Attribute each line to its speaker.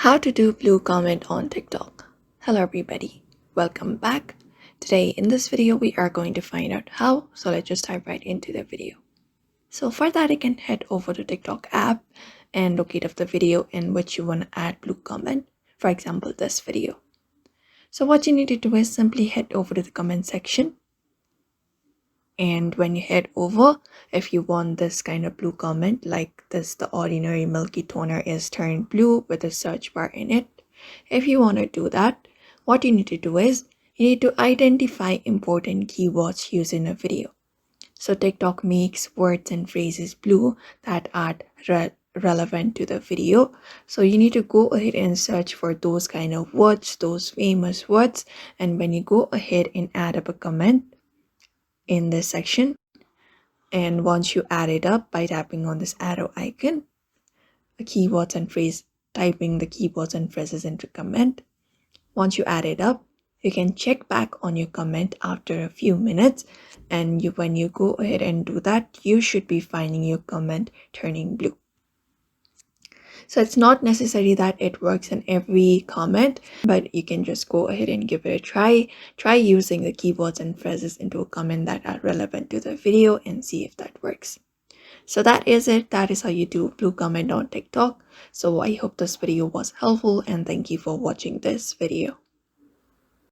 Speaker 1: How to do blue comment on TikTok. Hello everybody, welcome back. Today in this video we are going to find out how, so let's just dive right into the video. So for that you can head over to TikTok app and locate up the video in which you want to add blue comment, for example this video. So what you need to do is simply head over to the comment section, and when you head over, if you want this kind of blue comment like this, the ordinary milky toner is turned blue with a search bar in it. If you want to do that, what you need to do is you need to identify important keywords used in a video. So TikTok makes words and phrases blue that are relevant to the video. So you need to go ahead and search for those kind of words, those famous words, and when you go ahead and add up a comment in this section, and once you add it up by tapping on this arrow icon, the keywords and phrase, typing the keywords and phrases into comment. Once you add it up, you can check back on your comment after a few minutes, and when you go ahead and do that, you should be finding your comment turning blue. So it's not necessary that it works in every comment, but you can just go ahead and give it a try. Try using the keywords and phrases into a comment that are relevant to the video and see if that works. So that is it. That is how you do blue comment on TikTok. So I hope this video was helpful and thank you for watching this video.